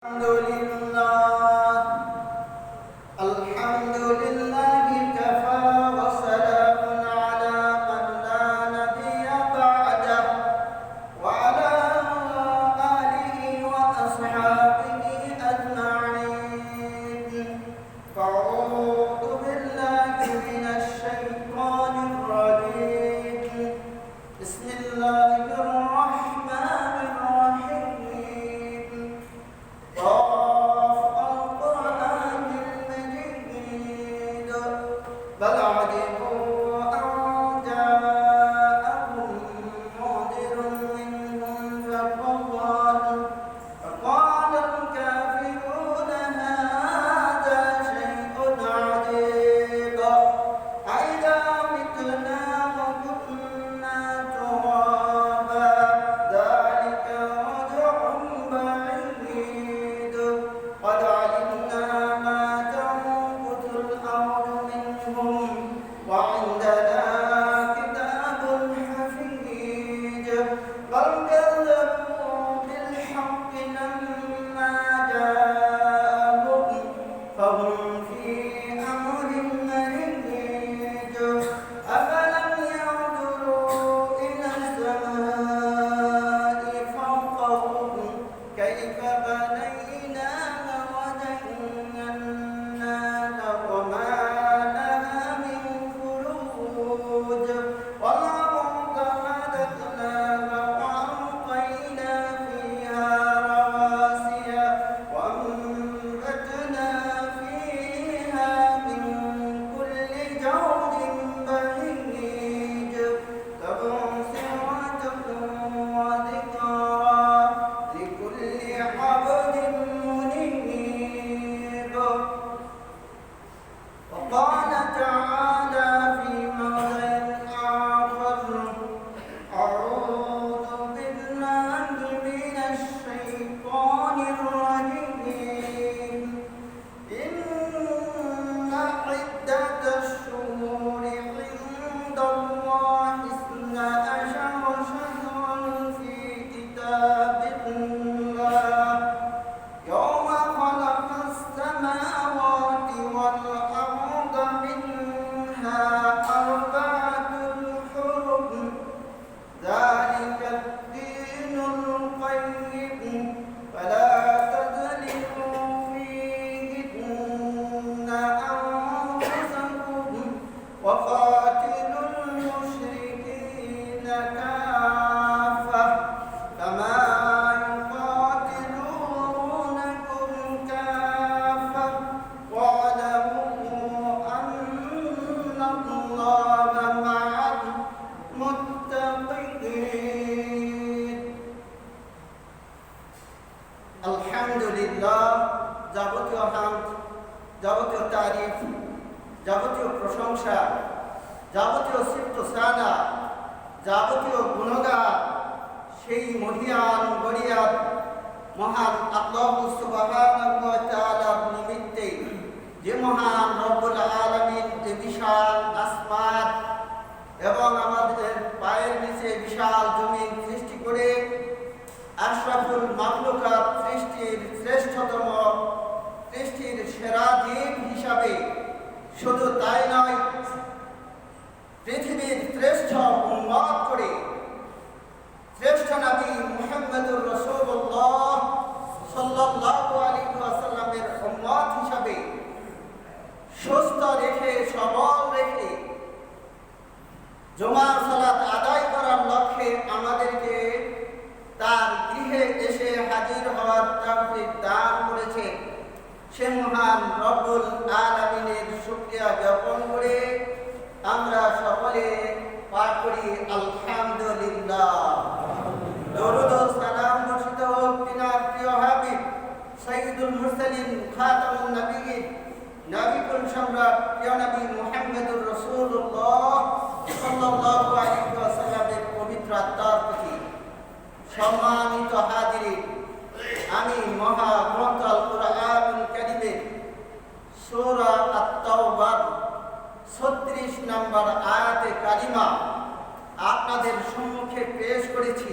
الحمد لله الحمد لله كفى وسلام على من لا نبي بعده وعلى آله وأصحابه أجمعين فأعوذ بالله من الشيطان الرجيم بسم الله الرحمن الرحيم القرآن المجيد بل عجبوا أن جاءهم منذر منهم فقال الكافرون هذا شيء عجيب أإذا متنا وكنا ترابا ذلك رجع بعيد قد علمنا ما تنبت الأرض منهم وعندنا كتاب حفيظ بل كذبوا بالحق لما جاءهم فهم في أمر مريج أفلم ينظروا إلى السماء فوقهم كيف بنيناها وزيناها وما لها من فروج والأرض مددناها وألقينا فيها رواسي وأنبتنا فيها من كل زوج بهيج تبصرة وذكرى لكل عبد منيب وقال تعالى في موضع آخر أعوذ بالله من الشيطان الرجيم إن عدة الشهور عند الله 12 شهرا في كتاب الله يوم خلق السماوات والأرض منها أربعة حرم ذلك الدين القيم فلا تظلموا فيهن أنفسكم وقاتلوا المشركين كافة كما يقاتلونكم كافة واعلموا أن الله مع المتقين আলহামদুলিল্লাহ যাবতীয় হামদ যাবতীয় তারিফ যাবতীয় প্রশংসা যাবতীয় সিফত সানা যাবতীয় গুণগান সেই মহিয়ান গরিয়াত মহান আল্লাহ সুবহানাহু ওয়া তাআলার নিমিত্তে যে মহান রব্বুল আলামিন যে বিশাল আসমান এবং আমাদের পায়ের নিচে বিশাল জমিন সৃষ্টি করে আশরাফুল মাখলুকাত সৃষ্টির শ্রেষ্ঠতম সৃষ্টির সেরা জীব হিসাবে শুধু তাই নয় পৃথিবীর শ্রেষ্ঠ উম্মত করে শ্রেষ্ঠ নবী মুহাম্মদুর রাসূলুল্লাহ সাল্লাল্লাহু আলাইহি ওয়াসাল্লামের উম্মত হিসাবে সুস্থ রেখে সবল রেখে জুমার সালাত আদায় করার লক্ষ্যে আমাদেরকে তার গৃহে এসে হাজির হওয়ার তৌফিক দান করেছে সে মহান রব্বুল আলামিনের শুকরিয়া জ্ঞাপন করে আমরা সকলে পাঠ করি আলহামদুলিল্লাহ দরুদ ও সালাম বর্ষিত হোক তিনার প্রিয় হাবিব সাইয়্যিদুল মুরসালিন খাতামুন নবিয়্যিন নবীকুল সম্রাট প্রিয় নবী মুহাম্মদুর রাসূলুল্লাহ সাল্লাল্লাহু আলাইহি ওয়াসাল্লামের পবিত্র আত্মার প্রতি সম্মানিত হাজিরিন আমি মহাগ্রন্থ আল কুরআনুল কারীমের সূরা আত-তাওবার 36 নম্বর আয়াতে কারিমা আপনাদের সম্মুখে পেশ করেছি।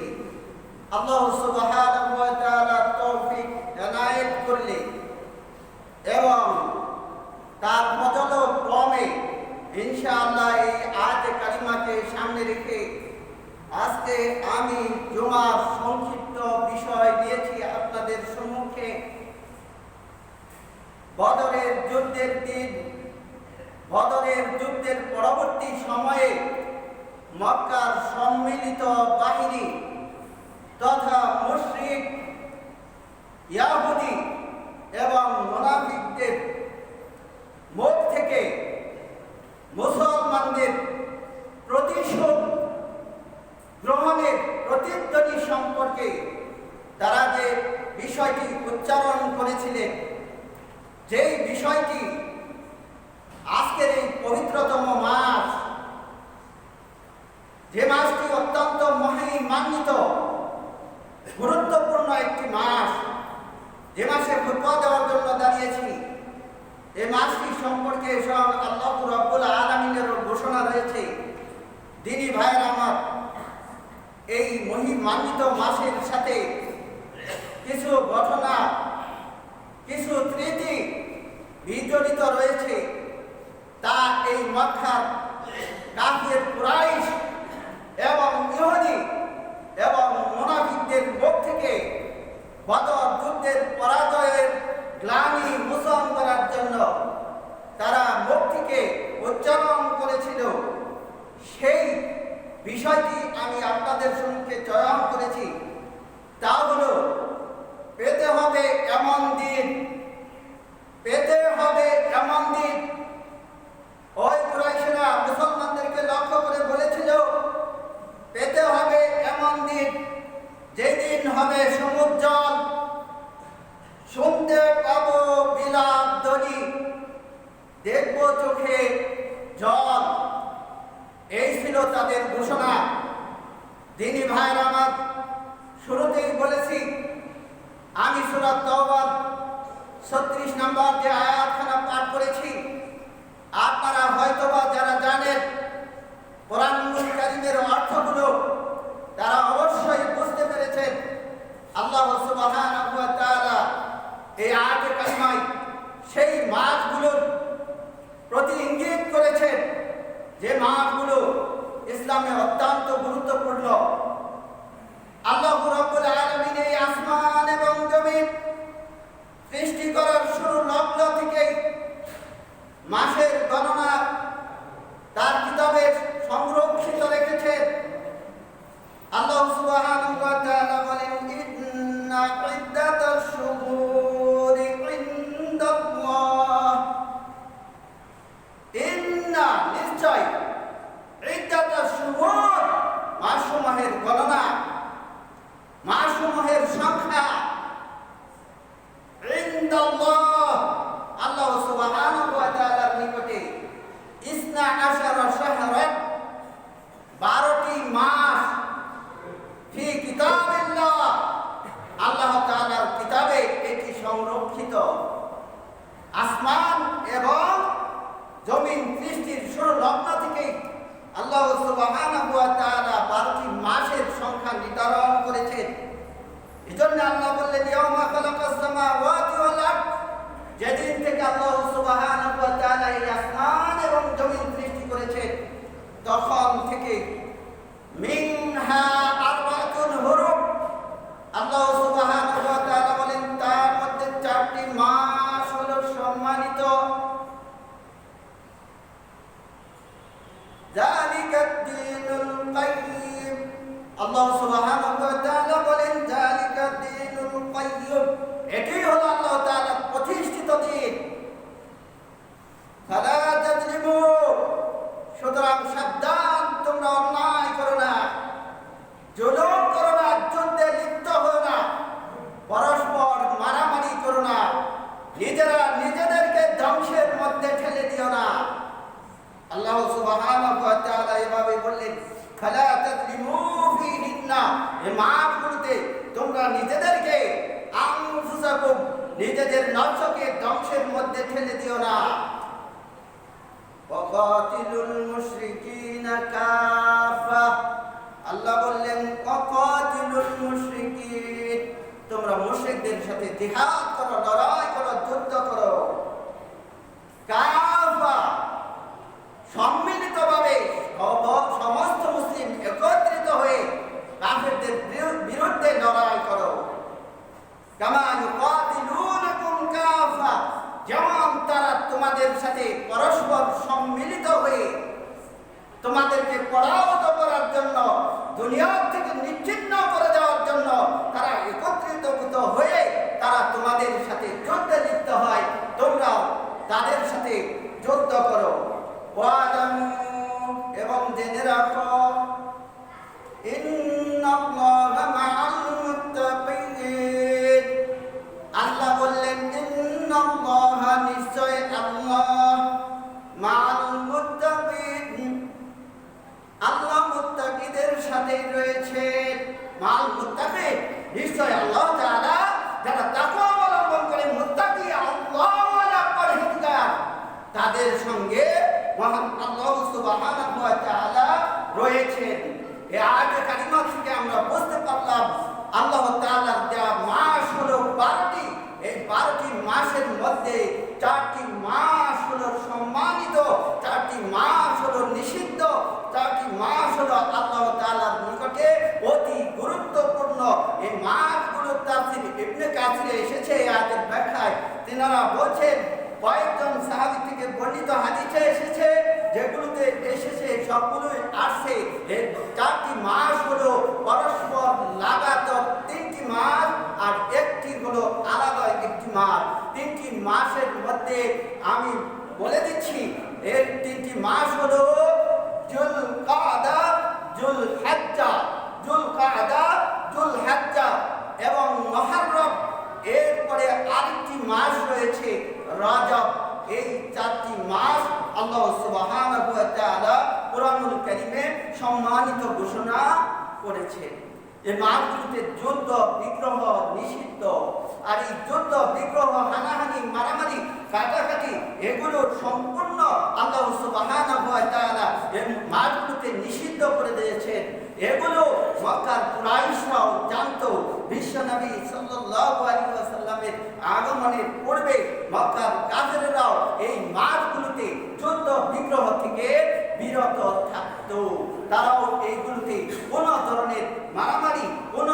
আল্লাহ সুবহানাহু ওয়া তাআলা তৌফিক এনায়েত বদরের যুদ্ধের দিন, বদরের যুদ্ধের পরবর্তী সময়ে মক্কার সম্মিলিত বাহিনী তথা মুশরিক, ইয়াহুদি এবং মুনাফিকদের মুখ থেকে মুসলমানদের প্রতিশোধ গ্রহণের প্রতিধ্বনি সম্পর্কে তারা যে বিষয়টি উচ্চারণ করেছিলেন, যেই বিষয়টি আজকের এই পবিত্রতম মাস, যে মাসটি অত্যন্ত মহিমান্বিত গুরুত্বপূর্ণ একটি মাস, যে মাসে খুতবা দেওয়ার জন্য দাঁড়িয়েছি, এই মাসটি সম্পর্কে স্বয়ং আল্লাহ রাব্বুল আলামিনের ঘোষণা রয়েছে। দিনী ভাইয়ের আমার, এই মহিমান্বিত মাসের সাথে কিছু ঘটনা, কিছু স্মৃতি বিজড়িত রয়েছে। তা এই মক্কার কাফির কুরাইশ এবং ইহুদি এবং মুনাফিকদের মুখ থেকে বদর যুদ্ধের পরাজয়ের গ্লানি মোচন করার জন্য তারা মুখ থেকে উচ্চারণ করেছিল, সেই বিষয়টি আমি আপনাদের সম্মুখে চয়ন করেছি। তা হলো, পেতে হবে এমন দিন, পেতে হবে এমন দিন। ওই কুরাইশরা মুসলমানদেরকে লক্ষ্য করে বলেছিল, পেতে হবে এমন দিন, যেদিন হবে সমুজ্জ্বল, শুনতে পাবো বিলাপ ধ্বনি, দেখবো চোখে জল। এই ছিল তাদের ঘোষণা। দিনী ভাইয়ের আমার, শুরুতেই বলেছি, আমি সূরা তাওবার 36 নম্বর যে আয়াতখানা পাঠ করেছি, আপনারা হয়তোবা যারা জানেন কোরআনুল কারীমের অর্থগুলো, তারা অবশ্যই বুঝতে পেরেছেন। আল্লাহ সুবহানাহু ওয়া তাআলা এই আয়াতে কারিমায় সেই মাসগুলোর প্রতি ইঙ্গিত করেছেন, যে মাসগুলো ইসলামে অত্যন্ত গুরুত্বপূর্ণ। আল্লাহ রাব্বুল আলামিন এই আসমান এবং জমিন সৃষ্টি করার শুরু লগ্ন থেকেই মাসের গণনা তার কিতাবে সংরক্ষিত রেখেছেন। আল্লাহ সুবহানাহু ওয়া তাআলা বলেন, ইন্না ইদ্দাতাশ শুহুরি ইনদাল্লাহ, ইন্না নিশ্চয়, ইদ্দাতাশ শুহুর মাসসমূহের গণনা, মাসসমূহের সংখ্যা, ইনদাল্লাহ আল্লাহ সুবহানাহু ওয়া তাআলার নিকটে, ইসনা আশারা শাহরান 12টি মাস, ফি কিতাবিল্লাহ আল্লাহ তাআলার কিতাবে এটি সংরক্ষিত। আসমান এবং জমিন সৃষ্টির শুরু লগ্ন থেকে আল্লাহ সুবহানাহু ওয়া তাআলা 12টি মাসের সংখ্যা নির্ধারণ করেছেন। এজন্য আল্লাহ বললেন, ইয়াউমা খালাকাস সামাওয়াতি ওয়াল আরদ, যেদিন থেকে আল্লাহ সুবহানাহু ওয়া তাআলা এই আসমান এবং জমিন সৃষ্টি করেছেন, তখন থেকে মিনহা আরবাতুন হুরুম, আল্লাহ সুবহানাহু ওয়া তাআলা বলেন, তার মধ্যে 4টি মাস হলো সম্মানিত। যালিকাদ দীনুল কাইয়্যিম, আল্লাহ সুবহানাহু ওয়া তাআলা বলেন, যালিকাদ দীনুল কাইয়্যিম, এটি হলো আল্লাহ তাআলার প্রতিষ্ঠিত দিন। ফালা তাজলিমু, সুতরাং সাবধান, তোমরা অন্যায় করো না, জুলুম করো না, যুদ্ধে লিপ্ত হও না, পরস্পর মারামারি করো না, নিজেরা নিজেদেরকে ধ্বংসের মধ্যে ঠেলে দিও না। আল্লাহ সুবহানাহু ওয়া তাআলা এভাবে বললেন, ফালা তাজলিমু ফীহিন্না, এই মাসগুলোতে তোমরা নিজেদেরকে, আনফুসাকুম, নিজেদের নফসকে ধ্বংসের মধ্যে ঠেলে দিও না। ওয়াকাতিলুল মুশরিকিনা কাফা, আল্লাহ বললেন, ওয়াকাতিলুল মুশরিকিন, তোমরা মুশরিকদের সাথে জিহাদ করো, লড়াই করো, যুদ্ধ করো। কাফা, সম্মিলিতভাবে সমস্ত মুসলিম একত্রিত হয়ে কাফেরদের বিরুদ্ধে লড়াই করো। কামা ইউকাতিলুনাকুম কাফা, যেমন দুনিয়া থেকে নিশ্চিহ্ন করে দেওয়ার জন্য তারা একত্রিত হয়ে তারা তোমাদের সাথে যুদ্ধে লিপ্ত হয়, তোমরাও তাদের সাথে যুদ্ধ করো। এবং জেনে রাখো ইন্নাল্লাহা মা'আল মুত্তাকিন, আল্লাহ বললেন ইন্নাল্লাহা, নিশ্চয় আল্লাহ, মা'আল মুত্তাকিন, আল্লাহ মুত্তাকিদের সাথে রয়েছে। মা'আল মুত্তাকিন, নিশ্চয় আল্লাহ তাআলা যারা তাকওয়া অবলম্বন করে, মুত্তাকি আল্লাহ ওয়ালা পরহেজগার, তাদের সঙ্গে মহান আল্লাহ সুবহানাহু ওয়া তাআলা রয়েছেন। এই আয়াতে কারিমা থেকে আমরা বুঝতে পারলাম আল্লাহ তাআলার দেওয়া মাস হলো 12টি। এই 12টি মাসের মধ্যে 4টি মাস হলো সম্মানিত, 4টি মাস হলো নিষিদ্ধ, 4টি মাস হলো আল্লাহ তাআলার নিকটে অতি গুরুত্বপূর্ণ। এই মাসগুলো তাফসীর ইবনে কাসিরে এসেছে। এই আয়াতের ব্যাখ্যায় তিনারা বলছেন, কয়েকজন সাহাবী থেকে বর্ণিত হাদিসে এসেছে, যেগুলোতে এসেছে সবগুলোই আসছে এই 4টি মাস হলো পরস্পর লাগাতার 3টি মাস, আর একটি হলো আলাদা একটি মাস। 3টি মাসের মধ্যে আমি বলে দিচ্ছি, এর 3টি মাস হলো জুলকাদা, জুলহজ্জা, জুলকাদা, জুলহজ্জা এবং মুহররম। এরপরে আরেকটি মাস রয়েছে রজব। এই 4টি মাস আল্লাহ সুবহানাহু ওয়া তাআলা কুরআনুল কারীমে সম্মানিত ঘোষণা করেছেন। এই মাসগুলোতে যুদ্ধ বিগ্রহ নিষিদ্ধ, আর এই যুদ্ধ বিগ্রহ, হানাহানি, মারামারি, কাটাকাটি এগুলো সম্পূর্ণ আল্লাহ সুবহানাহু ওয়া তাআলা এই মাসগুলোতে নিষিদ্ধ করে দিয়েছেন। এগুলো মক্কার কুরাইশরাও জানতো। বিশ্বনবী সাল্লাল্লাহু আলাইহি ওয়াসাল্লামের আগমনের পূর্বে মক্কার কাফেররাও এই মাসগুলোতে যুদ্ধ বিগ্রহ থেকে বিরত থাকতো। তারাও এইগুলোতে কোনো ধরনের মারামারি, কোনো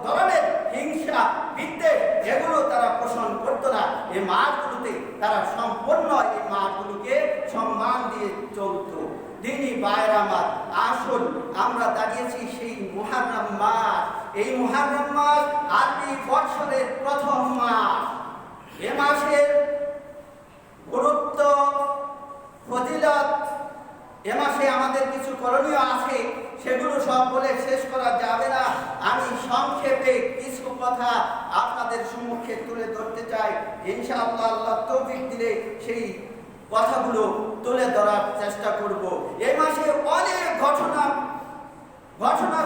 ধরনের হিংসা, বিদ্বেষ এগুলো তারা পোষণ করতো না। এই মাসগুলোতে তারা সম্পূর্ণ এই মাসগুলোকে সম্মান দিয়ে চলতো। দিনী ভাইরা আমার, আসুন আমরা দাঁড়িয়েছি সেই মুহররম মাস। এই মুহররম মাস আরবি বৎসরের প্রথম মাস। এ মাসের গুরুত্ব, ফজিলত, এ মাসে আমাদের কিছু করণীয় আছে, সেগুলো সব বলে শেষ করা যাবে না। আমি সংক্ষেপে কিছু কথা আপনাদের সম্মুখে তুলে ধরতে চাই। ইনশাআল্লাহ আল্লাহ তৌফিক দিলে সেই কথাগুলো তুলে ধরার চেষ্টা করব। এই মাসে অনেক ঘটনা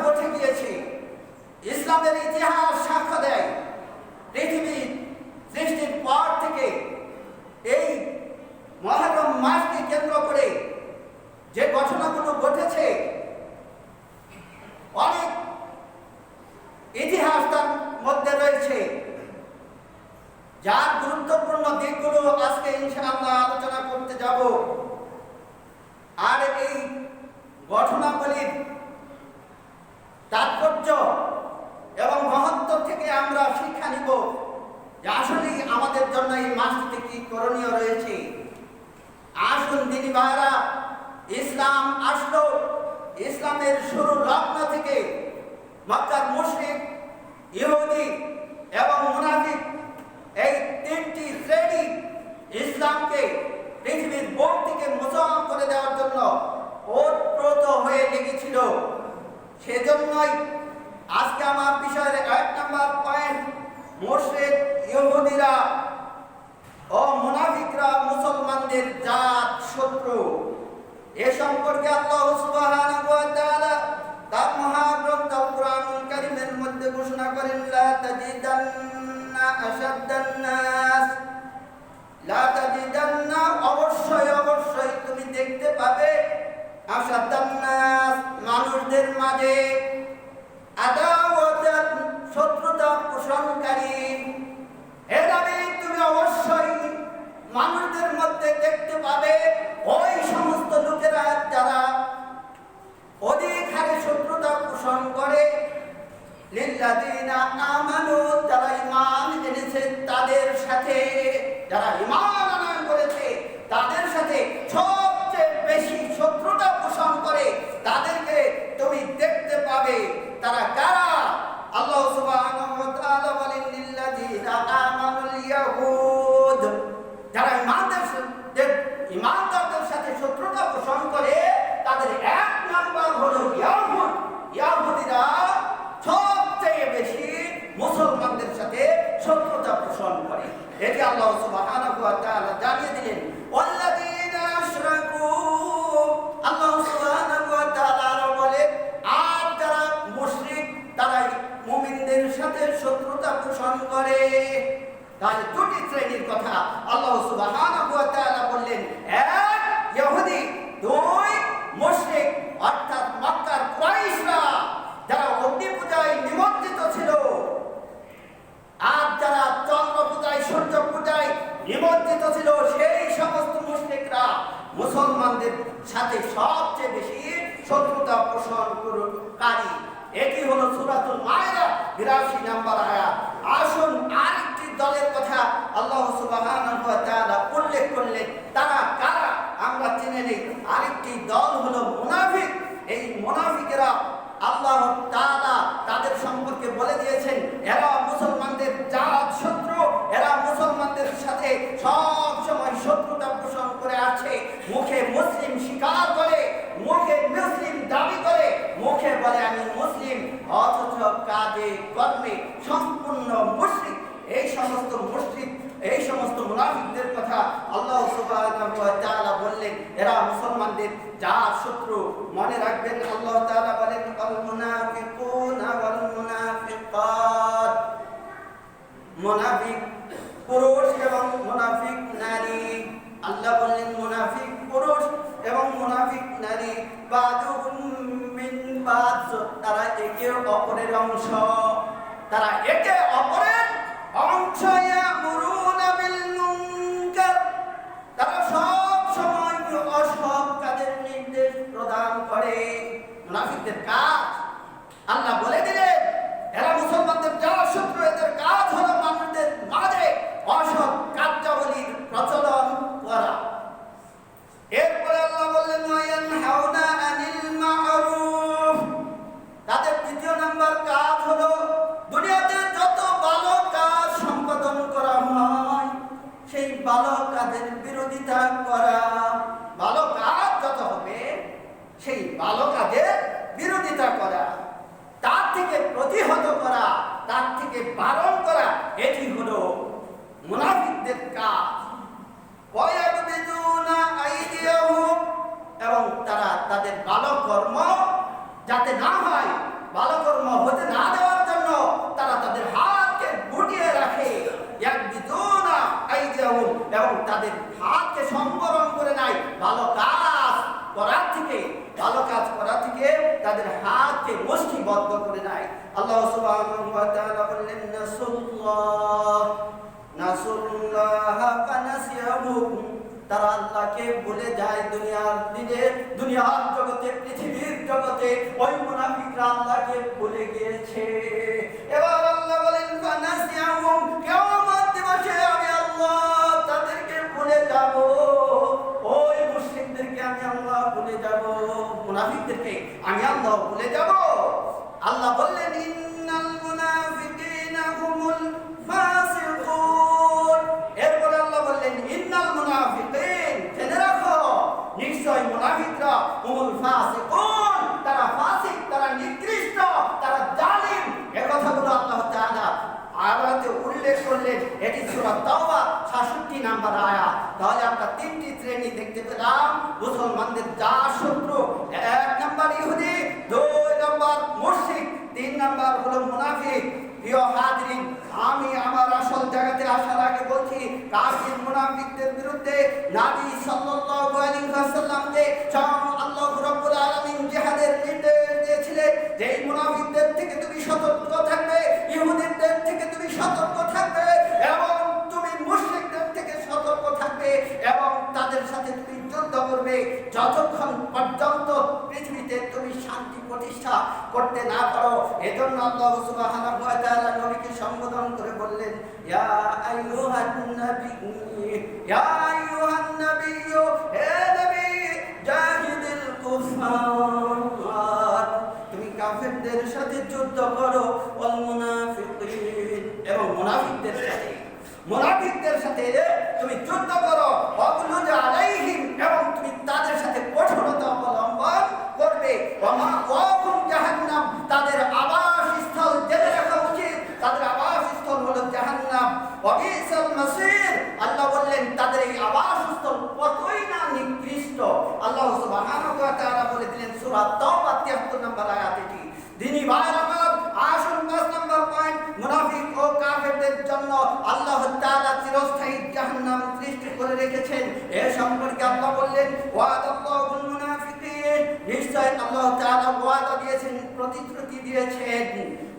ঘটে গিয়েছে। ইসলামের ইতিহাস সাক্ষ্য দেয়, পৃথিবীর সৃষ্টির পর থেকে এই মুহররম মাসকে কেন্দ্র করে যে ঘটনাগুলো ঘটেছে, অনেক ইতিহাস তার মধ্যে রয়েছে, যার গুরুত্বপূর্ণ দিকগুলো আজকে ইনশাআল্লাহ আলোচনা করতে যাব। আর এই ঘটনাবলীর তাৎপর্য এবং মহত্ব থেকে আমরা শিক্ষা নিব যে আসলে আমাদের জন্য এই মাসটিতে কি করণীয় রয়েছে। আসুন দিনী ভাইরা, ইসলাম আসলো, ইসলামের শুরু লগ্ন থেকে মক্কার মুশরিক, ইহুদি এবং মুনাফিক, এই 3টি শ্রেণী ইসলামকে পৃথিবীর বুক থেকে মুসলমান করে দেওয়ার জন্য ওতপ্রোত হয়ে লেগেছিল। সেজন্যই আজকে আমার বিষয়ের 1 নম্বর পয়েন্ট, মুশরিক, ইহুদিরা ও মুনাফিকরা মুসলমানদের জাত শত্রু। এ সম্পর্কে আল্লাহ সুবহানাহু ওয়া তাআলা তার মহাগ্রন্থ কুরআনুল কারীমের মধ্যে ঘোষণা করেন, লা তাজিদান্না আশাদ্দান নাস, লা তাজিদান্না, অবশ্যই তুমি দেখতে পাবে, আশাদ্দান নাস, মানুষদের মাঝে, আদাওয়াতান, শত্রুতা পোষণকারী। এর আগে তুমি অবশ্যই মানুষদের মধ্যে দেখতে পাবে ওই সমস্ত লোকেরা যারা অধিক হারে শত্রুতা পোষণ করে, লিল্লাযীনা আমানু, যারা ঈমান এনেছে তাদের সাথে, যারা ঈমান আনয়ন করেছে তাদের সাথে সবচেয়ে বেশি শত্রুতা পোষণ করে, তাদেরকে তুমি দেখতে পাবে। এটি আল্লাহ সুবহানাহু ওয়া তাআলা জানিয়ে দিলেন। ওয়াল্লাযীনা আশরাকু, আল্লাহ সুবহানাহু ওয়া তাআলা আরো বলে, আর যারা মুশরিক তারা মুমিনদের সাথে শত্রুতা পোষণ করে। তাহলে দুটি শ্রেণীর কথা আল্লাহ সুবহানাহু ওয়া তাআলা বললেন, এক ইহুদি, দুই মুশরিক, অর্থাৎ মক্কার কুরাইশরা যারা অগ্নি পূজায় নিমজ্জিত ছিল আর যারা চন্দ্র পূজায় সূর্য পূজায় নিমজ্জিত ছিল, সেই সমস্ত মুশরিকরা মুসলমানদের সাথে সবচেয়ে বেশি শত্রুতা পোষণকারী। এটি হলো সূরাতুল মাইদা ৮২ নম্বর আয়াত। আসুন আরেকটি দলের কথা আল্লাহ সুবহানাহু ওয়া তাআলা উল্লেখ করলেন। তারা কারা আমরা জেনে নেই। আরেকটি দল হলো মুনাফিক। এই মুনাফিকেরা আল্লাহ তাআলা তাদের সম্পর্কে বলে দিয়েছেন, এরা মুসলমানদের জাত শত্রু, এরা মুসলমানদের সাথে সব সময় শত্রুতা পোষণ করে আছে। মুখে মুসলিম স্বীকার করে, মুখে মুসলিম দাবি করে, মুখে বলে আমি মুসলিম, অথচ কাজে কর্মে সম্পূর্ণ মুশরিক। এই সমস্ত মুনাফিকদের কথা আল্লাহ সুবহানাহু ওয়া তাআলা বললেন, এরা মুসলমানদের জাত শত্রু। মনে রাখবেন আল্লাহ তাআলা বলেন, আল মুনাফিকুনা ওয়াল মুনাফিকাত, মুনাফিক পুরুষ এবং মুনাফিক নারী। আল্লাহ বললেন মুনাফিক পুরুষ এবং মুনাফিক নারী বাযুহুম মিন বায, তারা একে অপরের অংশ, তারা একে অপরের অংশ। ইয়ামুরুনা বিল মুনকার, তারা সব সময় অসৎ কাজের নির্দেশ প্রদান করে। মুনাফিকদের কাজ আল্লাহ বলে দিলেন, এরা মুসলমানদের জাত শত্রু। এদের কাজ হলো মানুষদের মাঝে অসৎ কার্যাবলীর প্রচলন করা। এরপরে আল্লাহ বললেন, ওয়ায়ানহাউনা আনিল মা'রুফ, তাদের দ্বিতীয় নাম্বার কাজ হলো দুনিয়াতে যত ভালো কাজ সম্পাদন করা হয় সেই ভালো কাজের বিরোধিতা করা। ভালো কাজ যত হবে সেই ভালো কাজের বিরোধিতা করা, তার থেকে প্রতিহত করা, তার থেকে বারণ করা, এটি হলো মুনাফিকদের কাজ। ওয়ায়াবযুনা আইদিয়াহুম, এবং তারা তাদের ভালো কর্ম যাতে না হয়, ভালো কর্ম হতে না দেওয়ার জন্য তারা তাদের হাতকে গুটিয়ে রাখে। ইয়াবযুনা আইদিয়াহুম, এবং তাদের হাতকে সংবরণ করে নেয় ভালো কাজ করার থেকে, ভালো কাজ করা থেকে তাদের হাতকে মুষ্টিবদ্ধ করে নেয়। আল্লাহ সুবহানাহু ওয়া তাআলা বললেন, নাসুল্লাহ ফানাসিয়াহুম, তারা আল্লাহকে ভুলে যায় দুনিয়ার দিনে, দুনিয়ার জগতে, পৃথিবীর জগতে ওই মুনাফিকরা আল্লাহকে ভুলে গিয়েছে। এবার আল্লাহ বলেন, ফানাসিয়াহুম, কিয়ামত দিবসে আমি আল্লাহ তাদেরকে ভুলে যাব, ওই মুশরিকদেরকে আমি আল্লাহ ভুলে যাব, মুনাফিকদেরকে আমি আল্লাহ ভুলে যাব। আল্লাহ বললেন, ইন্নাল মুনাফিকিনা হুমুল ফাসিকুন। এরপর আল্লাহ বললেন, ইন্নাল মুনাফিকিন, জেনে রাখো নিশ্চয় মুনাফিকরা হুমুল ফাসিকুন, তারা ফাসিক, তারা নিকৃষ্ট, তারা জালিম। এই কথাগুলো আল্লাহ তাআলা আয়াতে উল্লেখ করলেন। এটি সূরা তাওবা ৬৭ নম্বর আয়াত। তাহলে আমরা তিনটি শ্রেণী দেখতে পেলাম মুসলমানদের জাত শত্রু। এক নম্বর ইহুদি, দুই নম্বর মুশরিক, তিন নম্বর হলো মুনাফিক। প্রিয় হাজরিন, আমি আমার আসল জায়গাতে আসার আগে বলছি, কাফির মুনাফিকদের বিরুদ্ধে নবী সাল্লাল্লাহু আলাইহি ওয়াসাল্লামকে আল্লাহ রাব্বুল আলামিন জিহাদের নির্দেশ দিয়েছিলেন যে এই মুনাফিকদের থেকে তুমি সতর্ক থাকবে, ইহুদিদের থেকে তুমি সতর্ক থাকবে, এবং তুমি মুশরিকদের থেকে সতর্ক থাকবে, এবং তাদের সাথে তুমি যুদ্ধ করবে যতক্ষণ পর্যন্ত পৃথিবীতে তুমি শান্তি প্রতিষ্ঠা করতে না পারো। এজন্য আল্লাহ সুবহানাহু ওয়া তাআলা নবীকে সম্বোধন করে বললেন, ইয়া আইয়ুহান নবী, ইয়া আইয়ুহান নবী, হে নবী, জাহিদিল কুফার, তুমি কাফেরদের সাথে যুদ্ধ করো, ওয়াল মুনাফিকিন, এবং মুনাফিকদের সাথে তুমি যুদ্ধ করো, ওয়াগলুজ আলাইহিম, এবং তুমি তাদের সাথে কঠোরতা অবলম্বন করবে। ওয়া ওয়াকুম জাহান্নাম, তাদের আবাসস্থল জেনে রাখা উচিত, তাদের আবাসস্থল হলো জাহান্নাম। ওয়া বিসাল মাসির, জাহান্নাম সৃষ্টি করে রেখেছেন। এ সম্পর্কে আল্লাহ বললেন ওয়াদাল্লাহুল মুনাফিকিন, নিশ্চয় আল্লাহ তাআলা ওয়াদা দিয়েছেন, প্রতিশ্রুতি দিয়েছেন।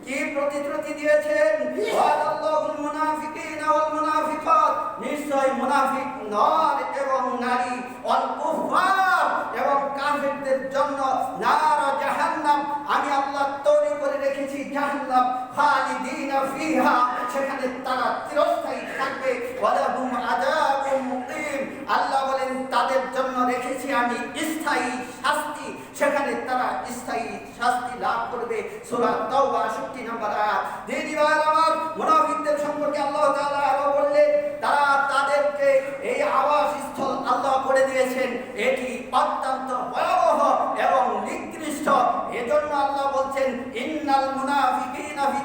কি প্রতিশ্রুতি দিয়েছেন? ওয়াদাল্লাহুল মুনাফিকিনা ওয়াল মুনাফিকাত, নিশ্চয় মুনাফিক নর এবং নারী, ওয়াল কুফার এবং কাফিরদের জন্য নার জাহান্নাম, আমি আল্লাহ তৈরি করে রেখেছি জাহান্নাম, খালিদিনা ফিহা, সেখানে তারা চিরস্থায়ী থাকবে, ওয়ালাহুম আযাবুম মুকিম, আল্লাহ বলেন তাদের জন্য রেখেছি আমি স্থায়ী শাস্তি, সেখানে তারা স্থায়ী শাস্তি লাভ করবে। সূরা তাওবা ৬৮ নম্বর আয়াত। দ্বিতীয়বার আমার মুনাফিকদের সম্পর্কে আল্লাহ তাআলা আরো বললেন, তারা তাদেরকে এই আবাসস্থল আল্লাহ করে দিয়েছেন, এটি অত্যন্ত ভয়াবহ এবং নিকৃষ্ট। এজন্য আল্লাহ বলছেন ইন্নাল মুনাফিকিনা ফি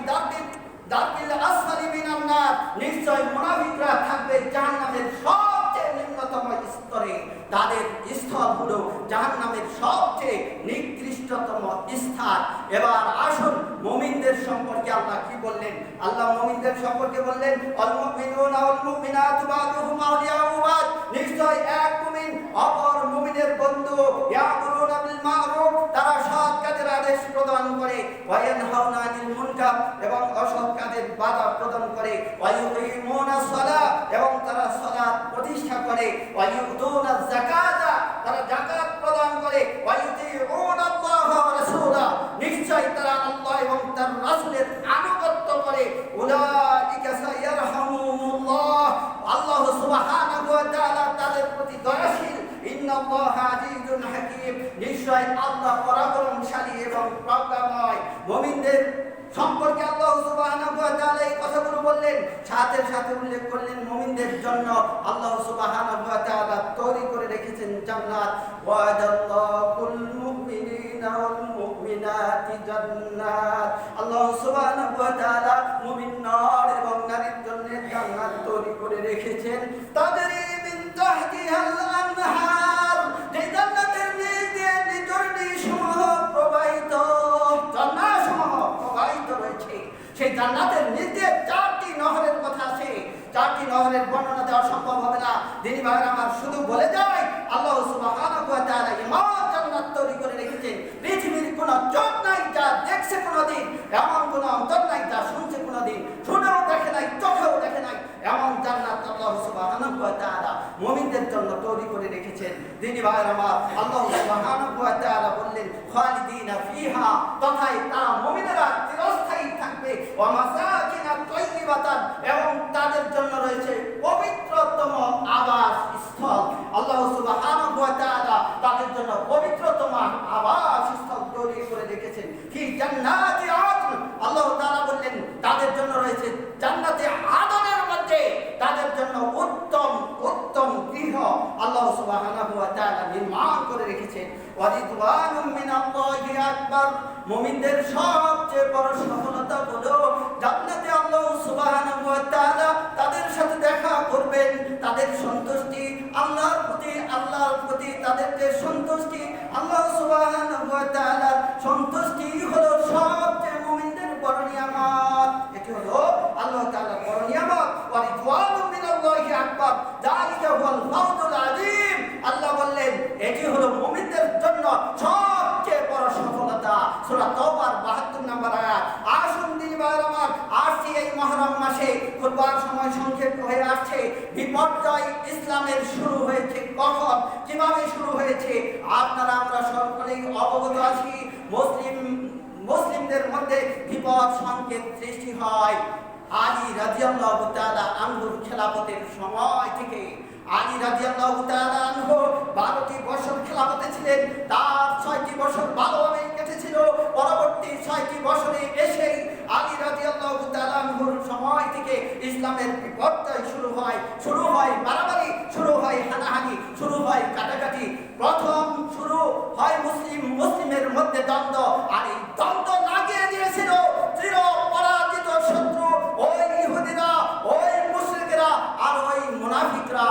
দারকিল আসফালি মিনান নার, নিশ্চয় মুনাফিকরা থাকবে জাহান্নামের সবচেয়ে নিম্নতম স্তরে, তাদের স্থল হলো জাহান্নামের সবচেয়ে নিকৃষ্টতম স্থান। এবার আসুন মুমিনদের সম্পর্কে আল্লাহ কি বললেন। আল্লাহ মুমিনদের সম্পর্কে বললেন আল মুমিনুনা ওয়াল মুমিনাতু বা'দুহুম আউলিয়াউ বা'দ, নিশ্চয় এক মুমিন অপর মুমিনের বন্ধু। ইয়ামুরুনা বিল মা'রুফ, তারা সৎ কাজের আদেশ প্রদান করে, ওয়া ইয়ানহাউনা আনিল মুনকার, এবং অসৎ কাজের বাধা প্রদান করে, ওয়া ইউকিমুনাস সালাহ, এবং তারা সালাত প্রতিষ্ঠা করে, ওয়া ইউতুনাজ যাকাতা, তারা যাকাত প্রদান করে, ওয়া ইউতিউনাল্লাহ ওয়া রাসূলা, নিশ্চয় তারা আল্লাহ এবং তার রাসূলের আনুগত্য করে। উলাইকা সায়ারহামুহুল্লাহ, আল্লাহ সুবহানাহু ওয়া তাআলা তাদের প্রতি দয়াশীল। ইন্নাল্লাহা আজিজুন হাকীম, নিশ্চয় আল্লাহ পরাক্রমশালী এবং প্রজ্ঞাময়। মুমিনদের সম্পর্কে আল্লাহ সুবহানাহু ওয়া তাআলা এই কথাগুলো বললেন, সাথে সাথে উল্লেখ করলেন মুমিনদের জন্য আল্লাহ সুবহানাহু ওয়া তাআলা তৈরি করে রেখেছেন জান্নাত। ওয়াদাল্লাহুল মুমিনিনা ওয়াল মুমিনাতি জান্নাত, আল্লাহ সুবহানাহু ওয়া তাআলা মুমিন নর এবং নারীর জন্য জান্নাত তৈরি করে রেখেছেন। তাদেরই মিন তাহতিহাল আনহার, যে জান্নাতের নিচ দিয়ে নিঝরণীসমূহ প্রবাহিত, ঝর্ণাসমূহ প্রবাহিত রয়েছে। সেই জান্নাতের নিচ দিয়ে 4টি নহরের কথা আছে। 4টি নহরের বর্ণনা দেওয়া সম্ভব হবে না। দিনী ভাইরা আমার, শুধু বলে যায় আল্লাহ সুবহানাহু ওয়া তাআলা এমন জান্নাত তৈরি করে রেখেছেন, পৃথিবীর কোন চোখ নাই যা দেখছে কোনদিন, এমন কোন অন্তর নাই যা শুনছে কোনদিন, শুনেও দেখে নাই, চোখেও দেখে নাই, এমন জান্নাত আল্লাহ সুবহানাহু ওয়া তাআলা মুমিনদের জন্য তৈরি করে রেখেছেন। দিনী ভাইরা আমার, আল্লাহ সুবহানাহু ওয়া তাআলা বললেন খালিদিনা ফিহা, তথায় তারা মুমিনেরা চিরস্থায়ী থাকবে। ওয়া মাসাকিনা তাইয়্যিবাতান, এবং তাদের জন্য রয়েছে পবিত্রতম আবাসস্থল। আল্লাহ সুবহানাহু ওয়া তাআলা তাদের জন্য পবিত্রতম আবাসস্থল তৈরি করে রেখেছেন। কি জান্নাতি আদন, আল্লাহ তাআলা বললেন তাদের জন্য রয়েছে জান্নাতে আদনের মধ্যে তাদের জন্য উত্তম উত্তম গৃহ আল্লাহ সুবহানাহু ওয়া তাআলা নির্মাণ করে রেখেছেন। ওয়া রিদওয়ানুম মিনাল্লাহি আকবার, মুমিনদের সবচেয়ে বড় সফলতা হলো জান্নাতে আল্লাহ সুবহানাহু ওয়া তাআলা তাদের সাথে দেখা করবেন। তাদের সন্তুষ্টি আল্লাহর প্রতি তাদের যে সন্তুষ্টি, আল্লাহ সুবহানাহু ওয়া তাআলার সন্তুষ্টি হলো সবচেয়ে মুমিনদের বড় নিয়ামত। এটি হলো আল্লাহ তাআলার বড় নিয়ামত। ওয়া রিদওয়ানুম মিনাল্লাহি আকবার, যালিকা হুয়াল ফাওজুল আযীম, আল্লাহ বললেন এটি হলো মুমিনদের জন্য সবচেয়ে বড় সফলতা। সূরা তাওবার ৭২ নম্বর আয়াত। আসুন দিনী ভাইরা আমার, আসছে এই মুহররম মাসে, খুতবার সময় সংক্ষিপ্ত হয়ে আসছে। বিপর্যয় ইসলামের শুরু হয়েছে কখন, কিভাবে শুরু হয়েছে আপনারা আমরা সকলেই অবগত আছি। মুসলিমদের মধ্যে বিপদ সংকেত সৃষ্টি হয় আলী রাদিয়াল্লাহু তাআলা আনহুর খেলাফতের সময় থেকে। আলী রাদিয়াল্লাহু তাআলা আনহু 12টি বছর খেলাফতে ছিলেন, তার 6টি বছর ভালোভাবে কেটেছিল। পরবর্তী 6টি বছরে এসেই আলী রাদিয়াল্লাহু তাআলা আনহুর সময় থেকে ইসলামের বিপর্যয় শুরু হয় বাড়াবাড়ি, শুরু হয় হানাহানি, শুরু হয় কাটাকাটি। প্রথম শুরু হয় মুসলিমের মধ্যে দ্বন্দ্ব, আর এই দ্বন্দ্ব লাগিয়ে দিয়েছিল চির পরাজিত শত্রু ওই ইহুদিরা, ওই মুশরিকরা আর ওই মুনাফিকরা।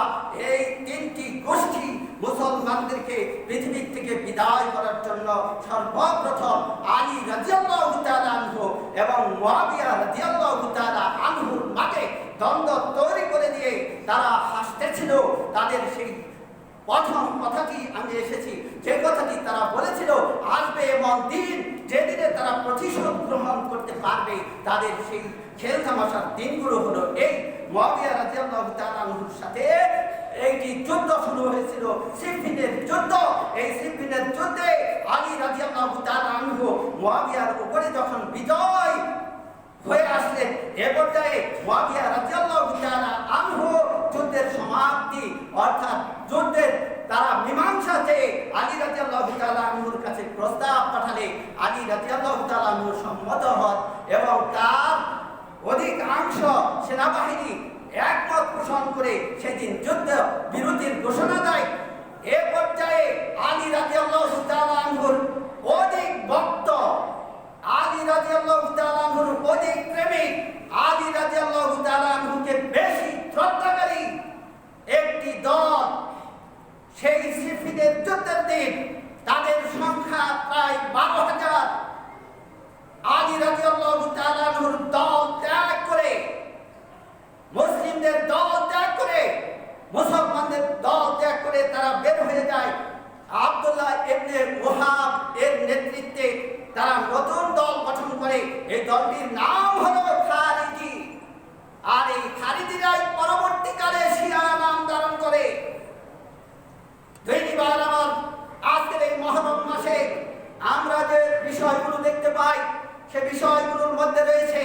এই 3টি গোষ্ঠী মুসলমানদেরকে পৃথিবীর থেকে বিদায় করার জন্য সর্বপ্রথম আলী রাদিয়াল্লাহু তাআলা আনহু এবং মুআবিয়া রাদিয়াল্লাহু তাআলা আনহুর মাঝে দ্বন্দ্ব তৈরি করে দিয়ে তারা আসতেছিল তাদের সেই প্রথম কথাটি আমি এসেছি, যে কথাটি তারা বলেছিল আসবে এমন দিন যেদিনে তারা প্রতিশোধ গ্রহণ করতে পারবে, তাদের সেই খেল তামাশার দিনগুলো হলো এই মুআবিয়া রাদিয়াল্লাহু তাআলা আনহুর সাথে এইটি যুদ্ধ শুরু হয়েছিল, সিফিনের যুদ্ধ। এই সিফিনের যুদ্ধে আলী রাদিয়াল্লাহু তাআলা আনহু মুআবিয়ার উপরে যখন বিজয় হয়ে আসলেন, এ পর্যায়ে মুআবিয়া রাদিয়াল্লাহু তাআলা আনহু যুদ্ধের সমাপ্তি অর্থাৎ যুদ্ধের তারা মীমাংসা চেয়ে আলী রাদিয়াল্লাহু তাআলা আনহুর কাছে প্রস্তাব পাঠালে আলী রাদিয়াল্লাহু তাআলা আনহু সম্মত হন এবং তার অধিকাংশ সেনাবাহিনী একমত পোষণ করে সেদিন যুদ্ধ বিরতির ঘোষণা দেয়। এ পর্যায়ে আলী রাদিয়াল্লাহু তাআলা আনহুর অধিক ভক্ত, আলী রাদিয়াল্লাহু তাআলা আনহুর অধিক প্রেমিক, আলী রাদিয়াল্লাহু তাআলা আনহুকে বেশি শ্রদ্ধাকারী একটি দল সেই সিফিনের যুদ্ধের দিন তাদের সংখ্যা প্রায় 12,000 আলী রাদিয়াল্লাহু তাআলা আনহুর দল ত্যাগ করে, মুসলিমদের দল ত্যাগ করে, মুসলমানদের দল ত্যাগ করে তারা বের হয়ে যায়। আব্দুল্লাহ ইবনে ওহাব এর নেতৃত্বে তারা নতুন দল গঠন করে। এই দলটির নাম হলো খারিজি। আর এই খারিজিরাই পরবর্তীকালে শিয়া নাম ধারণ করে। আজকের এই মহরম মাসে আমরা যে বিষয়গুলো দেখতে পাই সে বিষয়গুলোর মধ্যে রয়েছে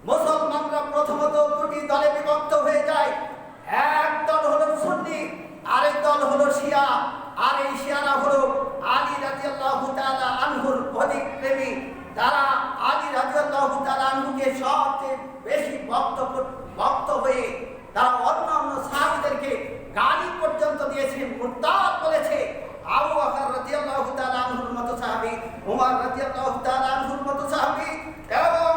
মুসলমানরা প্রথমত দুটি দলে বিভক্ত হয়ে যায়। এক দল হলো সুন্নি, আরেক দল হলো শিয়া। আর এই শিয়ারা হলো আলী রাদিয়াল্লাহু তাআলা আনহুর অধিক প্রেমী। তারা আলী রাদিয়াল্লাহু তাআলা আনহুকে সবচেয়ে বেশি ভক্ত হয়ে তারা অন্যান্য সাহাবীদেরকে গালি পর্যন্ত দিয়েছে, মুরতাদ বলেছে। আবু বকর রাদিয়াল্লাহু তাআলা আনহুর মতো সাহাবী, ওমর রাদিয়াল্লাহু তাআলা আনহুর মতো সাহাবী এবং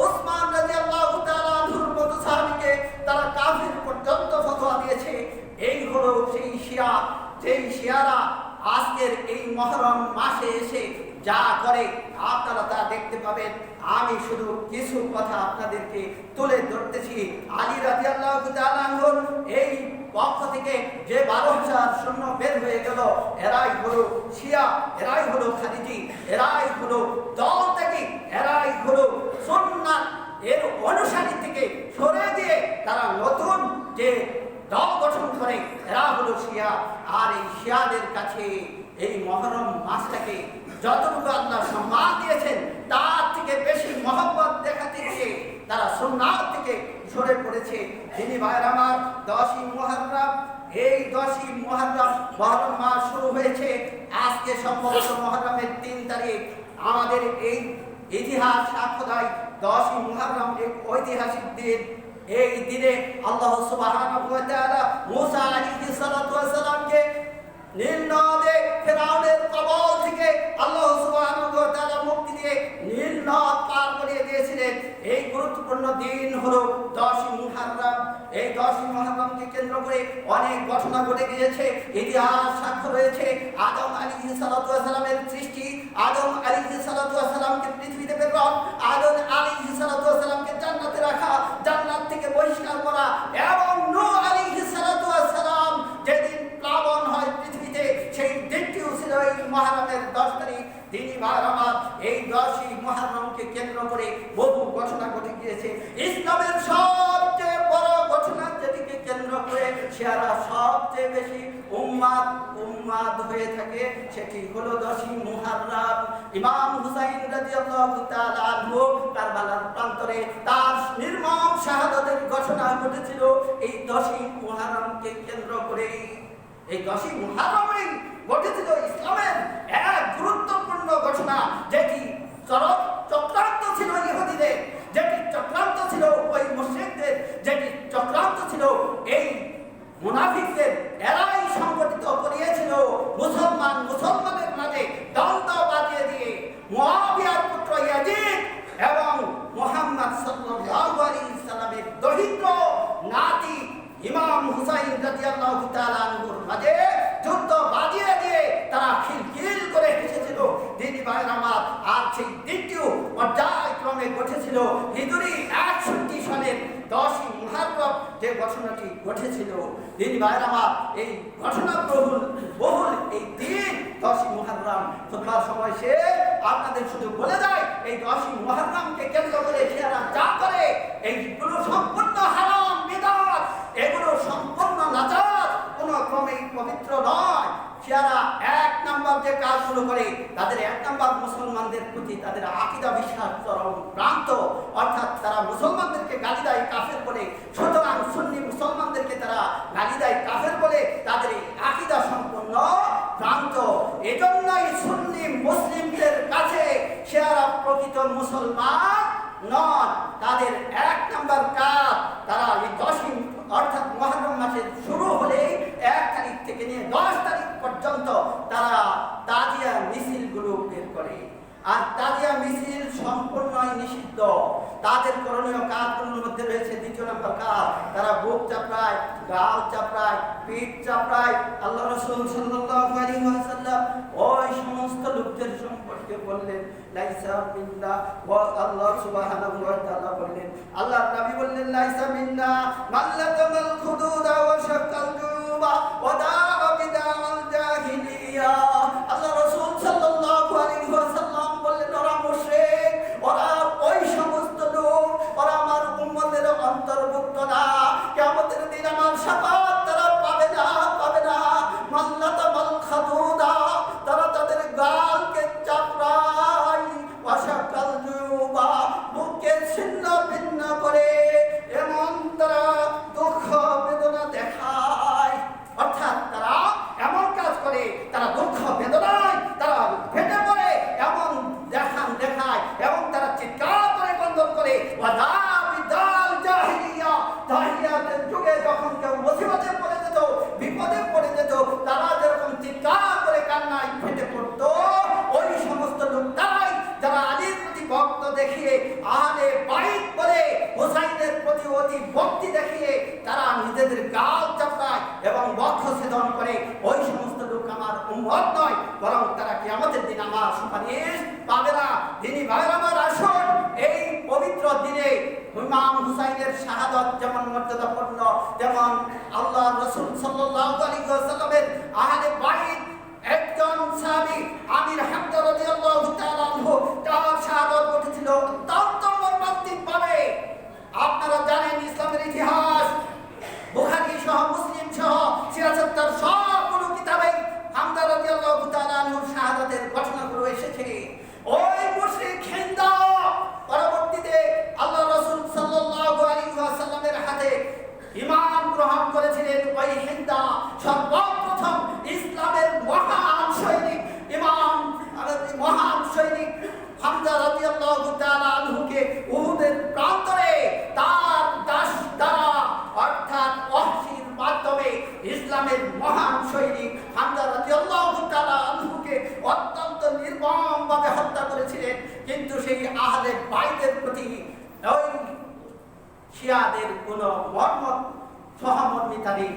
উসমান রাদিয়াল্লাহু তাআলা আনহুর মতো সাহাবীকে তারা কাফির পর্যন্ত ফতোয়া দিয়েছে। এই হলো সেই শিয়া, যেই শিয়ারা আজকের এই মুহররম মাসে এসে যা করে আপনারা তা দেখতে পাবেন। আমি শুধু কিছু কথা আপনাদেরকে তুলে ধরতেছি। আলী রাদিয়াল্লাহু তাআলা আনহুর এই পক্ষ থেকে যে 12,000 সৈন্য বের হয়ে গেল, এরাই হলো শিয়া, এরাই হলো খারিজি, এরাই হলো দল থেকে, এরাই হলো সুন্নাত এর অনুসারী থেকে সরে দিয়ে তারা নতুন যে দল গঠন করে, এরা হলো শিয়া। আর এই শিয়াদের কাছে এই মুহররম মাসটাকে যতটুকু আল্লাহ সম্মান দিয়েছেন তার থেকে বেশি মহব্বত দেখাতে গিয়ে তারা সুন্নাত থেকে সরে পড়েছে। যিনি ভাইয়ের আমার 10ই মুহররম, এই 10ই মুহররম মুহররম মাস শুরু হয়েছে আজকে সম্ভবত মুহররমের 3 তারিখ। আমাদের এই ইতিহাস সাক্ষ্য দেয় 10ই মুহররম এক ঐতিহাসিক দিন। এই দিনে আল্লাহ সুবহানাহু ওয়া তাআলা মুসা আলাইহিস সালাতু ওয়াস সালামকে নীল নদে ফিরআউনের কবল থেকে আল্লাহ সুবহানাহু ওয়া তাআলা মুক্তি দিয়ে নীল নদ পার করিয়ে দিয়েছিলেন। এই গুরুত্বপূর্ণ দিন হলো 10ই মুহররম। এই 10ই মুহররমকে কেন্দ্র করে অনেক ঘটনা ঘটে গিয়েছে, ইতিহাস সাক্ষ্য রয়েছে। আদম আলাইহিস সালাতু ওয়াস সালামের সৃষ্টি, আদম আলাইহিস সালাতু ওয়াস সালামকে পৃথিবীতে প্রেরণ, আদম আলাইহিস সালাতু ওয়াস সালামকে জান্নাতে রাখা, জান্নাত থেকে বহিষ্কার করা এবং নূহ আলাইহিস সালাতু ওয়াস সালাম যেদিন প্লাবন হয় পৃথিবীতে, সেই দিনটিও ছিল এই মুহররমের 10 তারিখ। তিনি আমার এই 10ই মুহররমকে কেন্দ্র করে বহু ঘটনা ঘটে গিয়েছে। ইসলামের সবচেয়ে বড় ঘটনা যেটিকে কেন্দ্র করে শিয়ারা সবচেয়ে বেশি উম্মাদ হয়ে থাকে সেটি হলো 10ই মুহররম। ইমাম হুসাইন রাদিয়াল্লাহু তাআলা আনহু কারবালার প্রান্তরে তার নির্মম শাহাদাতের ঘটনা ঘটেছিল এই 10ই মুহররমকে কেন্দ্র করে। এই 10ই মুহররমে ঘটেছিল ইসলামের এক গুরুত্বপূর্ণ ঘটনা, যেটি চক্রান্ত ছিল ইহুদিদের, যেটি চক্রান্ত ছিল ওই মুশরিকদের, যেটি চক্রান্ত ছিল এই মুনাফিকদের। এরাই সংগঠিত করিয়েছিল মুসলমানের মাঝে দ্বন্দ্ব বাজিয়ে দিয়ে মুআবিয়ার পুত্র ইয়াজিদ এবং মুহাম্মদ সাল্লাল্লাহু আলাইহি সাল্লামের দরিদ্র নাতি ইমাম হুসাইন রাদিয়াল্লাহু তাআলা আনহুর মাঝে যুদ্ধ বাজিয়ে দিয়ে তারা খিলখিল করে হেসেছিল। দিনী ভাইয়ের আমার, আর সেই দিনটিও পর্যায়ক্রমে ঘটেছিল হিজরি 61 সনের 10ই মুহররম, যে ঘটনাটি ঘটেছিল, দিন ভাইয়ের আমার, এই ঘটনা বহুল এই দিন 10ই মুহররম খুতবার সময় সে আপনাদের শুধু বলে যায় এই 10ই মুহররমকে কেন্দ্র করে শিয়ারা যা করে এইগুলো সম্পূর্ণ হারাম বিদআত, এগুলো সম্পূর্ণ নাজাত, কোনো ক্রমেই পবিত্র নয়। শিয়ারা 1 নাম্বার যে কাজগুলো করে, তাদের 1 নাম্বার মুসলমানদের প্রতি তাদের আকীদা বিশ্বাস চরম ভ্রান্ত, অর্থাৎ তারা মুসলমানদেরকে গালি দেয় কাফের বলে। সুতরাং সুন্নি মুসলমানদেরকে তারা গালি দেয় কাফের বলে, তাদের এই আকীদা সম্পূর্ণ ভ্রান্ত। এজন্যই সুন্নি মুসলিমদের কাছে শিয়ারা প্রকৃত মুসলমান নন। তাদের 1 নাম্বার কাজ, তারা এই 10ই অর্থাৎ মুহররম মাসের শুরু হলে 1 তারিখ থেকে নিয়ে 10 তারিখ পর্যন্ত তারা তাজিয়া মিছিলগুলো বের করে। আর তাজিয়া মিছিল সম্পূর্ণই নিষিদ্ধ। তাদের করণীয় কাজগুলোর মধ্যে রয়েছে 2 নম্বর কাজ, তারা বুক চাপড়ায়, গাল চাপড়ায়, পিঠ চাপড়ায়। আল্লাহ রাসূল সাল্লাল্লাহু আলাইহি ওয়াসাল্লাম ওই সমস্ত লোকদের সম্পর্কে বললেন লাইসা মিন্না, ওয়া আল্লাহ সুবহানাহু ওয়া তাআলা বললেন, আল্লাহর নবী বললেন লাইসা মিন্না মান লাকামাল খুদুদা ওয়া শাকাল জুবা ওয়া দা'a বিদা'আল জাহিলিয়া। আল্লাহ রাসূল সাল্লাল্লাহু আলাইহি ওয়াসাল্লাম বললেন, ওরা মুশরিক, ওরা ওই সমস্ত লোক, ওরা আমার উম্মতের অন্তর্ভুক্ত না। কিয়ামতের দিন আমার শাফাত তারা পাবে না। মান লাকামাল খুদুদা, তারা তাদের গালকে চাপড়ায়, ওয়া শাকাল জুবা, বুকে ছিন্ন ভিন্ন করে, এমন তারা দুঃখ বেদনা দেখায়। অর্থাৎ তারা এমন কাজ করে, তারা দুঃখ বেদনায় তারা ফেটে পড়ে, এমন দেখায়, এবং তারা চিৎকার করে গন্ধন করে। জাহিলিয়াতের যুগে যখন কেউ মুসিবতে পড়ে যেত, বিপদে পড়ে যেত, তারা যেরকম চিৎকার করে কান্নায় ফেটে পড়তো, ওই সমস্ত লোক তারাই যারা আলীর প্রতি ভক্ত দেখিয়ে, আহলে বাইত বলে হুসাইনের প্রতি অতি ভক্তি দেখিয়ে তারা নিজেদের গাল চাপড়ায় এবং বক্ষ ছেদন করে, ওই সমস্ত লোক আমার উম্মত নয়, বরং তারা কিয়ামতের দিন আমার সুপারিশ পাবে না। দিনই ভাইয়ের আমার, আসুন এই পবিত্র দিনে ইমাম হুসাইনের শাহাদাত যেমন মর্যাদাপূর্ণ, যেমন আল্লাহর রাসূল সাল্লাল্লাহু আলাইহি ওয়াসাল্লামের আহলে বাইত একজন সাহাবী আমির হামজা রাদিয়াল্লাহু তাআলা আনহু, তার শাহাদাত ঘটেছিল অত্যন্ত মর্মান্তিকভাবে। আপনারা জানেন ইসলামের ইতিহাস, বুখারী সহ, মুসলিম সহ, সিরাজাত্তার সবগুলো কিতাবে হামজা রাদিয়াল্লাহু তাআলা আনহুর শাহাদাতের ঘটনাগুলো এসেছে। ওই মুশরিক হিন্দা পরবর্তীতে আল্লাহ রাসূল সাল্লাল্লাহু আলাইহি ওয়াসাল্লামের হাতে ঈমান গ্রহণ করেছিলেন। ওই হিন্দা সর্বপ্রথম ইসলামের মহান সৈনিক হামজা রাদিয়াল্লাহু তাআলা আনহুকে উহুদের প্রান্তরে তার দাস দ্বারা, অর্থাৎ ওহশীর মাধ্যমে ইসলামের মহান সৈনিক হামজা রাদিয়াল্লাহু তাআলা আনহুকে অত্যন্ত নির্মমভাবে হত্যা করেছিলেন। কিন্তু সেই আহলে বাইতের প্রতি ওই শিয়াদের কোনো সহমর্মিতা নেই,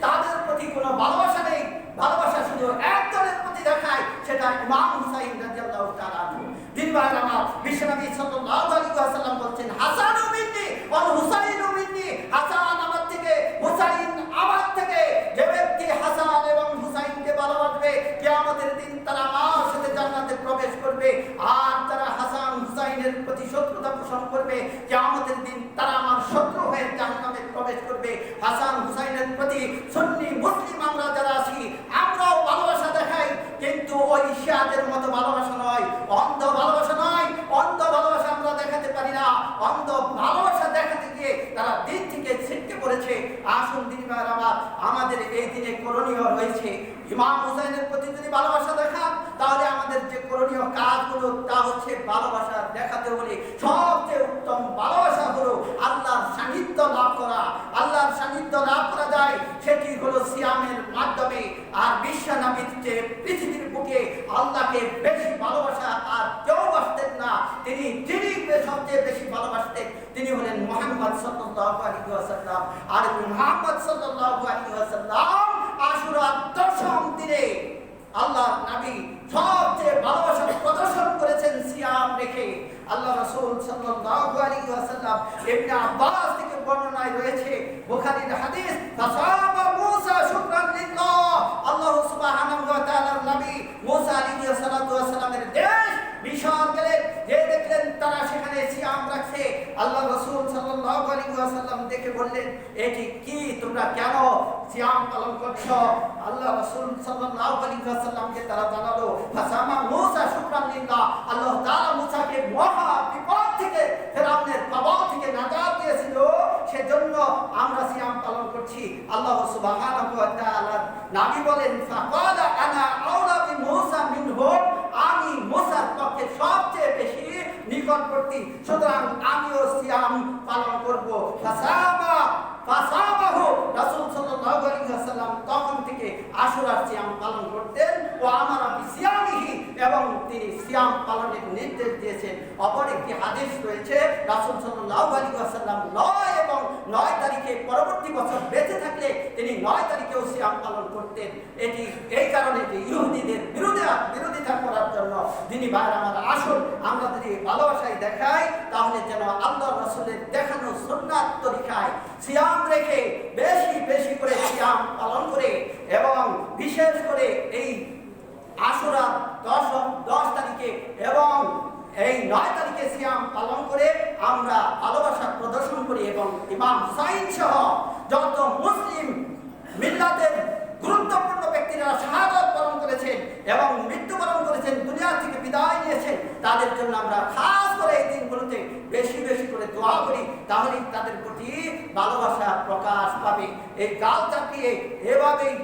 তাদের প্রতি কোনো ভালোবাসা নেই। ভালোবাসা শুধু একজনের প্রতি দেখায়, সেটা ইমাম হুসাইন রাদিয়াল্লাহু তাআলা আনহু। দিনবার আমার বিশ্বনবী সাল্লাল্লাহু আলাইহি ওয়াসাল্লাম বলছেন, হাসানু মিন্নি ওয়াল হুসাইনু মিন্নি, হাসান আমার থেকে, হুসাইন আমার থেকে। যে ব্যক্তি হাসান এবং হুসাইনকে ভালোবাসবে, কিয়ামতের দিন তারা আমার সাথে জান্নাতে প্রবেশ করবে। আর যারা হাসান হুসাইনের প্রতি শত্রুতা পোষণ করবে, কিয়ামতের দিন তারা আমার শত্রু হয়ে জাহান্নামে প্রবেশ করবে। হাসান হুসাইনের প্রতি সুন্নি মুসলিম আমরা যারা আছি, আমরাও ভালোবাসা দেখাই, কিন্তু ওই শিয়াদের মতো ভালোবাসা নয়, অন্ধ ভালোবাসা নয়। অন্ধ ভালোবাসা আমরা দেখাতে পারি না। অন্ধ ভালোবাসা দেখাতে গিয়ে তারা দিন থেকে ছিটকে পড়েছে। আসুন দিনবার আমার, আমাদের এই দিনে করণীয় রয়েছে, ইমাম হুসাইনের প্রতি যদি ভালোবাসা দেখান, তাহলে আমাদের যে করণীয় কাজগুলো তা হচ্ছে ভালোবাসা দেখাতে হলে সবচেয়ে উত্তম ভালোবাসা হলো আল্লাহর সান্নিধ্য লাভ করা। আল্লাহর সান্নিধ্য লাভ করা যায় সেটি হলো সিয়ামের মাধ্যমে। আর বিশ্বনবীর যে পৃথিবীর বুকে আল্লাহকে বেশি ভালোবাসা আর কেউ বাসতেন না, যিনি সবচেয়ে বেশি ভালোবাসতেন তিনি হলেন মুহাম্মদ সাল্লাল্লাহু আলাইহি ওয়াসাল্লাম। আর মুহাম্মদ সাল্লাল্লাহু আলাইহি ওয়াসাল্লাম আশুরার 10ম দিনে আল্লাহর নবী সবচেয়ে ভালোবাসা প্রদর্শন করেছেন সিয়াম রেখে। আল্লাহ রাসূল সাল্লাল্লাহু আলাইহি ওয়াসাল্লাম ইবনে আব্বাস থেকে বর্ণনায় রয়েছে, বুখারীর হাদিস, ফাসাবা মুসা শুকরান লিল্লাহ। আল্লাহ সুবহানাহু ওয়া তাআলার নবী মুসা আলাইহিস সালাতু ওয়াস সালামের দেশ মিশর গেলেন, যে দেখলেন তারা সেখানে সিয়াম রাখছে। আল্লাহ রাসূল সাল্লাল্লাহু আলাইহি ওয়াসাল্লাম দেখে বললেন, এটি কি, তোমরা কেন সিয়াম পালন করছো? আল্লাহ রাসূল সাল্লাল্লাহু আলাইহি ওয়াসাল্লামকে তারা জানালো, ফাসামা মুসা শুকরান লিল্লাহ। আল্লাহ তাআলা মুসাকে মহা বিপদ থেকে, ফিরআউনের কবল থেকে নাজাত দিয়েছিল, সেজন্য আমরা সিয়াম পালন করছি। আল্লাহ সুবহানাহু ওয়া তাআলা নবী বলেন, ফাকালা আনা আওলা বিমুসা মিনহুম, আমি মুসার পক্ষে সবচেয়ে বেশি নিকটবর্তী, সুতরাং আমিও সিয়াম পালন করব। ফাসাবাহু রাসূল সাল্লাল্লাহু আলাইহি ওয়াসাল্লাম তখন থেকে আশুরার সিয়াম পালন করতেন। ও আমারা বিসিয়ামিহি, এবং তিনি সিয়াম পালনের নির্দেশ দিয়েছেন। অপর একটি হাদিস রয়েছে, রাসূল সাল্লাল্লাহু আলাইহি ওয়াসাল্লাম 9 এবং 9 তারিখে পরবর্তী বছর বেঁচে থাকলে তিনি 9 তারিখেও সিয়াম পালন করতেন। এটি এই কারণে যে ইহুদিদের বিরোধিতা করার জন্য। দিনী ভাইরা আমার, আসুন আমরা যদি ভালোবাসায় দেখাই, তাহলে যেন আল্লাহ রাসূলের দেখানো সুন্নাত তরিকায় সিয়াম রেখে বেশি বেশি করে সিয়াম পালন করে, এবং বিশেষ করে এই আশুরা 10 তারিখে এবং এই 9 তারিখে সিয়াম পালন করে আমরা ভালোবাসা প্রদর্শন করি, এবং ইমাম হুসাইন সহ যত মুসলিম মিল্লাতের গুরুত্বপূর্ণ ব্যক্তিরা শাহাদাত বরণ করেছেন এবং মৃত্যুবরণ করেছেন, দুনিয়া থেকে বিদায় নিয়েছেন, তাদের জন্য আমরা খাস করে এই দিনগুলোতে বেশি বেশি করে দোয়া করি, তাহলেই তাদের প্রতি ভালোবাসা প্রকাশ পাবে। এই গাল চাপিয়ে এভাবেই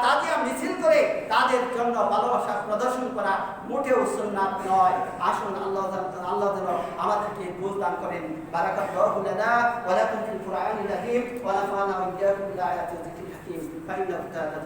তাজিয়া মিছিল করে তাদের জন্য ভালোবাসা প্রদর্শন করা মোটেও সুন্নাত নয়। আসুন আল্লাহ যেন আমাদেরকে বুঝ দান করেন। বারাকাতুল্লাহু লানা ওয়া লাকুম ফিল কুরআনিল আযীম ওয়া নাফা'না ওয়া ইয়্যাকুম বিল আয়াতি ওয়া যিকরিল হাকীম। ফাইন্নাহু তাআলা